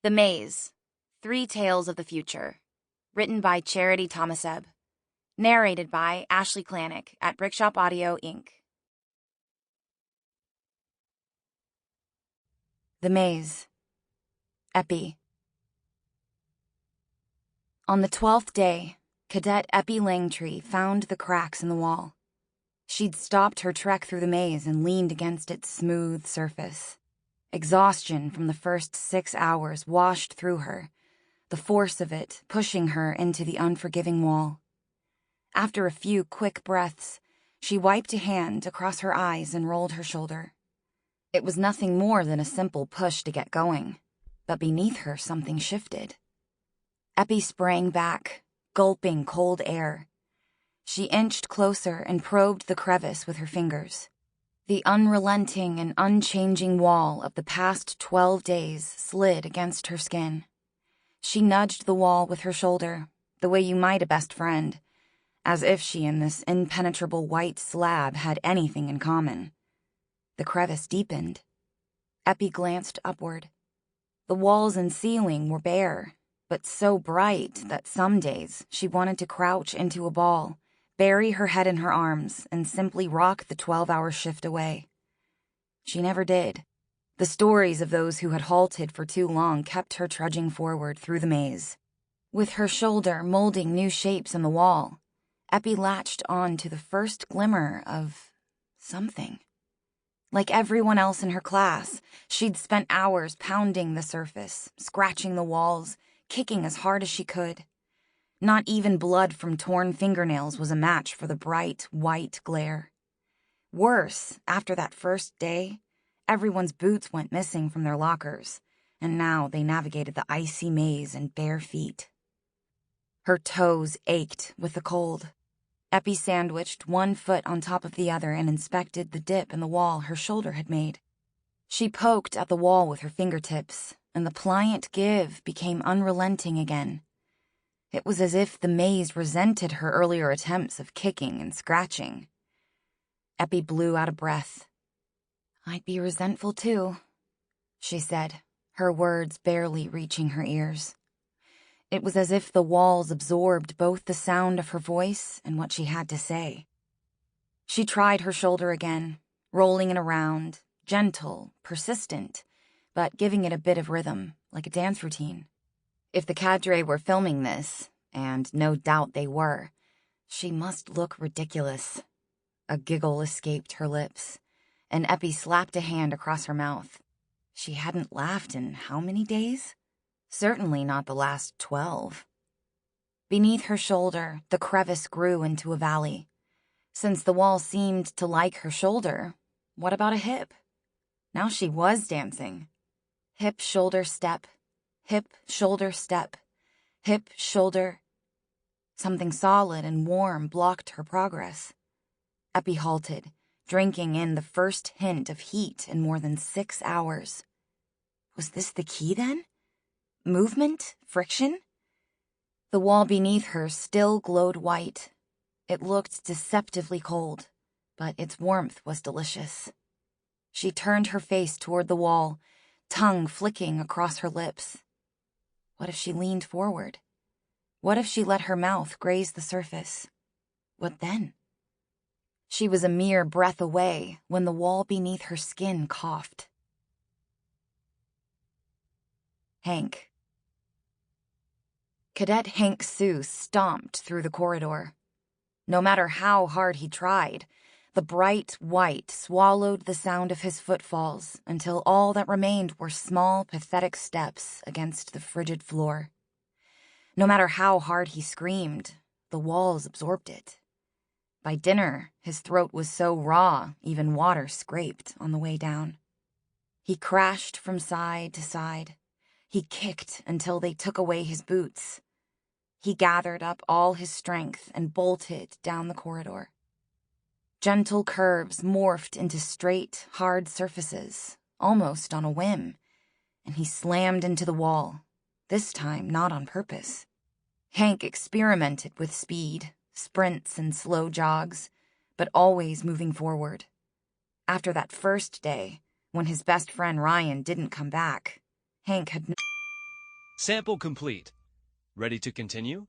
The Maze, Three Tales of the Future, written by Tahmaseb, narrated by Ashley Klanac at Brickshop Audio, Inc. The Maze, Eppie. On the 12th day, Cadet Eppie Langtry found the cracks in the wall. She'd stopped her trek through the maze and leaned against its smooth surface. Exhaustion from the first 6 hours washed through her, the force of it pushing her into the unforgiving wall. After a few quick breaths, she wiped a hand across her eyes and rolled her shoulder. It was nothing more than a simple push to get going, but beneath her something shifted. Eppie sprang back, gulping cold air. She inched closer and probed the crevice with her fingers. The unrelenting and unchanging wall of the past 12 days slid against her skin. She nudged the wall with her shoulder, the way you might a best friend, as if she and this impenetrable white slab had anything in common. The crevice deepened. Eppie glanced upward. The walls and ceiling were bare, but so bright that some days she wanted to crouch into a ball, bury her head in her arms, and simply rock the 12-hour shift away. She never did. The stories of those who had halted for too long kept her trudging forward through the maze. With her shoulder molding new shapes in the wall, Eppie latched on to the first glimmer of something. Like everyone else in her class, she'd spent hours pounding the surface, scratching the walls, kicking as hard as she could. Not even blood from torn fingernails was a match for the bright, white glare. Worse, after that first day, everyone's boots went missing from their lockers, and now they navigated the icy maze in bare feet. Her toes ached with the cold. Eppie sandwiched one foot on top of the other and inspected the dip in the wall her shoulder had made. She poked at the wall with her fingertips, and the pliant give became unrelenting again. It was as if the maze resented her earlier attempts of kicking and scratching. Eppie blew out a breath. "I'd be resentful too," she said, her words barely reaching her ears. It was as if the walls absorbed both the sound of her voice and what she had to say. She tried her shoulder again, rolling it around, gentle, persistent, but giving it a bit of rhythm, like a dance routine. If the cadre were filming this, and no doubt they were, she must look ridiculous. A giggle escaped her lips, and Eppie slapped a hand across her mouth. She hadn't laughed in how many days? Certainly not the last 12. Beneath her shoulder, the crevice grew into a valley. Since the wall seemed to like her shoulder, what about a hip? Now she was dancing. Hip, shoulder, step. Hip, shoulder, step. Hip, shoulder. Something solid and warm blocked her progress. Eppie halted, drinking in the first hint of heat in more than 6 hours. Was this the key then? Movement? Friction? The wall beneath her still glowed white. It looked deceptively cold, but its warmth was delicious. She turned her face toward the wall, tongue flicking across her lips. What if she leaned forward? What if she let her mouth graze the surface? What then? She was a mere breath away when the wall beneath her skin coughed. Hank. Cadet Hank Seuss stomped through the corridor. No matter how hard he tried, the bright white swallowed the sound of his footfalls until all that remained were small, pathetic steps against the frigid floor. No matter how hard he screamed, the walls absorbed it. By dinner, his throat was so raw, even water scraped on the way down. He crashed from side to side. He kicked until they took away his boots. He gathered up all his strength and bolted down the corridor. Gentle curves morphed into straight, hard surfaces, almost on a whim, and he slammed into the wall, this time not on purpose. Hank experimented with speed, sprints and slow jogs, but always moving forward. After that first day, when his best friend Ryan didn't come back, Hank had Sample complete. Ready to continue?